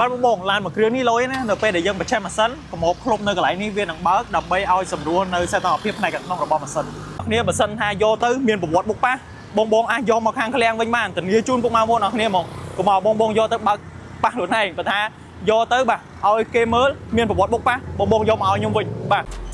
bạn bông lan một kêu ní lối nè nợ pe để dân bật che mà sân có một khung nơi cái lại ní viên đằng bớt đập bay ao sầm ruộng nơi xe tàu phim này cả nông mà sân nia mà sân hai vô tới miền bột bốc pa bông ai vô mà khang khang vinh man tình yêu chun bông mau vô nó nia một có màu bông vô tới ba luôn này và tha vô tới bà ao kê mới miền bột bốc pa bông vô màu nhung vinh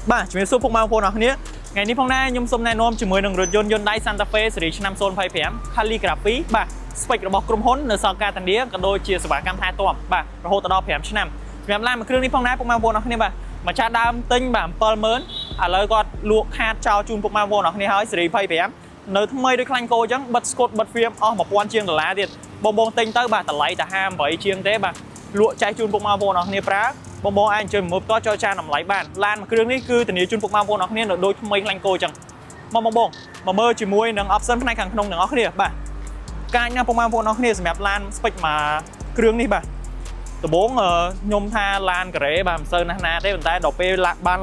bà chỉ biết số bông mau vô nó nia ngày ní phong nay nhung sôm nay nôm chỉ mới đừng rồi yôn Hyundai Santa Fe series năm zone 5 PM calligraphy bà spec របស់ក្រុមហ៊ុននៅសកតានីក៏ដូចជាសេវាកម្មថែទាំបាទរហូតដល់5ឆ្នាំសម្រាប់ឡានមួយគ្រឿងនេះផងដែរពុកម៉ែបងប្អូនអរគ្នាបាទមកចាស់ដើមទិញបាទ 70000 ឥឡូវគាត់លក់ខាតចោលជូនពុកម៉ែបងប្អូនអរគ្នាហើយសេរី25នៅថ្មីដូចខ្លាញ់គោអញ្ចឹងបិទស្កូតបិទហ្វៀមអស់1000ជាងដុល្លារទៀតបងទិញទៅបាទតម្លៃតែ58ជាងទេបាទលក់ចែកជូនពុកម៉ែបងប្អូនអរគ្នាប្រើបងអាចអញ្ជើញមកតចរចាតម្លៃបានឡានមួយគ្រឿងនេះគឺធានាជូនពុកម៉ែបងប្អូនអរគ្នានៅដូចថ្មីខ្លាញ់គោអញ្ចឹងបងមកមើលជាមួយនឹង option ផ្នែកខាងក្នុងទាំងអស់គ្នាបាទកាញណាពុកម៉ែបងប្អូនអរគ្នាសម្រាប់ឡាន spec មកគ្រឿងនេះបាទដំបូងខ្ញុំថាឡានការ៉េបាទមិនសូវណាស់ទេប៉ុន្តែដល់ពេលបាន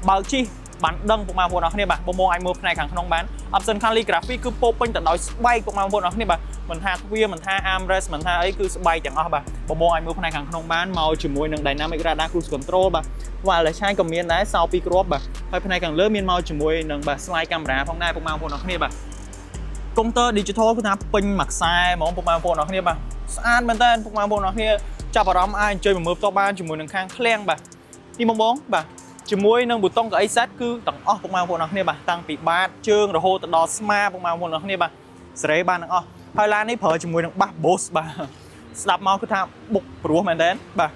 បើកជិះបានដឹងពុកម៉ែបងប្អូនអរគ្នាបាទបងអាចមើលផ្នែកខាងក្នុងបាន option calligraphy គឺពោពេញទៅដោយស្បែកពុកម៉ែបងប្អូនអរគ្នាបាទមិនថាទ្វារមិនថា armrest មិនថាអីគឺស្បែកទាំងអស់បាទបងអាចមើលផ្នែកខាងក្នុងបានមកជាមួយនឹង dynamic radar cruise control បាទ wireless charge ក៏មានដែរសោ2គ្រាប់បាទហើយផ្នែកខាងលើមានមកជាមួយនឹងបាទ slide camera ផងដែរពុកម៉ែបងប្អូនអរគ្នាបាទកុំព្យូទ័រ digital គឺថាពេញមួយខ្សែហ្មងពុកម៉ែបងប្អូនអរគ្នាបាទស្អាតមែនតើពុកម៉ែបងប្អូនអរគ្នាចាប់អារម្មណ៍អាចអញ្ជើញមកមើលផ្ទាល់បានជាមួយនឹងខាងឃ្លាំងបាទនេះបងបាទជាមួយនឹងប៊ូតុងកៅអី set គឺទាំងអស់ពុកម៉ែបងប្អូនអរគ្នាបាទតាំងពីបាតជើងរហូតដល់ស្មាពុកម៉ែបងប្អូនអរគ្នាបាទសេរីបានទាំងអស់ហើយឡាននេះប្រើជាមួយនឹងបាស Bose បាទស្ដាប់មកគឺថាបុកព្រោះមែនតើបាទ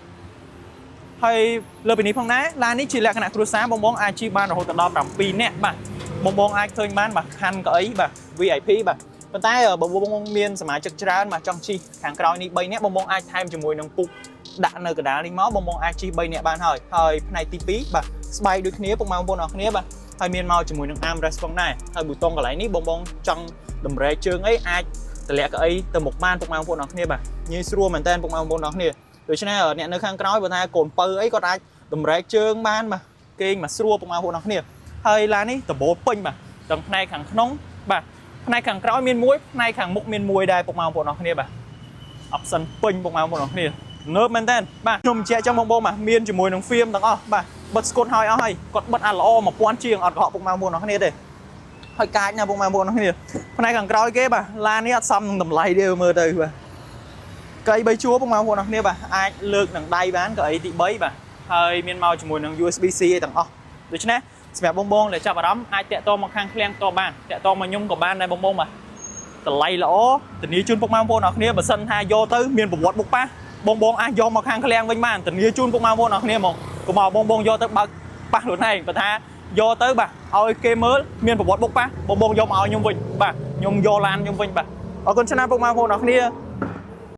ហើយលើពីនេះផងដែរឡាននេះជាលក្ខណៈគ្រួសារបងអាចជិះបានរហូតដល់7នាក់បាទបងអាចឃើញបានបាទខណ្ឌកៅអីបាទ VIP បាទប៉ុន្តែបងមានសមាជិកច្រើនបាទចង់ជិះខាងក្រោយនេះ3នាក់បងអាចថែមជាមួយនឹងពុកដាក់នៅកណ្ដាលនេះមកបងអាចជិះ3នាក់បានហើយផ្នែកទី2បាទស្បែកដូចគ្នាពុកម៉ែបងប្អូនអរគ្នាបាទហើយមានមកជាមួយនឹង armrest ផងដែរហើយប៊ូតុងកន្លែងនេះបងចង់តម្រែកជើងអីអាចតម្លាក់កៅអីទៅមុខបានពុកម៉ែបងប្អូនអរគ្នាបាទងាយស្រួលមែនតើពុកម៉ែបងប្អូនអរគ្នាដូច្នេះអ្នកនៅខាងក្រោយបើថាកូនពៅអីគាត់អាចតម្រែកជើងបានបាទគេងមកស្រួលពុកម៉ែបងប្អូនអរគ្នាហើយឡាននេះដបូលពេញបាទទាំងផ្នែកខាងក្នុងបាទផ្នែកខាងក្រោយមានមួយផ្នែកខាងមុខមានមួយដែរពុកម៉ែបងប្អូនអរគ្នាបាទ option ពេញពុកម៉ែបងប្អូនអរគ្នានើបមែនតើបាទខ្ញុំជែកចឹងបងបាទមានជាមួយនឹង film ទាំងអស់បាទបិទស្កូតហើយអស់ហើយគាត់បិទអាល្អ1000ជាងអត់កុហកពុកម៉ែបងប្អូនអរគ្នាទេហើយកាចណាពុកម៉ែបងប្អូនអរគ្នាផ្នែកខាងក្រោយគេបាទឡាននេះអត់សមនឹងតម្លៃទេមើលទៅបាទកៅអី3ជួរពុកម៉ែបងប្អូនអរគ្នាបាទអាចលើកនឹងដៃបានកៅអីទី3បាទហើយមានមកជាមួយនឹង USB-C ទាំងអស់ដូច្នេះសម្រាប់បងដែលចាប់អារម្មណ៍អាចតាក់ទងមកខាងឃ្លាំងតបានតាក់ទងមកខ្ញុំក៏បានដែរបងបាទតម្លៃល្អធានាជូនពុកម៉ែបងប្អូនអរគ្នាបើសិនថាយកទៅមានប្រវត្តិបុកប៉ះបងអាចយកមកខាងឃ្លាំងវិញបានធានាជូនពុកម៉ែបងប្អូនអរគ្នាហ្មងកុំមកបងយកទៅបើកប៉ះខ្លួនឯងបើថាយកទៅបាទឲ្យគេមើលមានប្រវត្តិបុកប៉ះបងយកមកឲ្យខ្ញុំវិញបាទខ្ញុំយកឡានខ្ញុំវិញបាទអរគុណច្រើនពុកម៉ែបងប្អូនអរគ្នា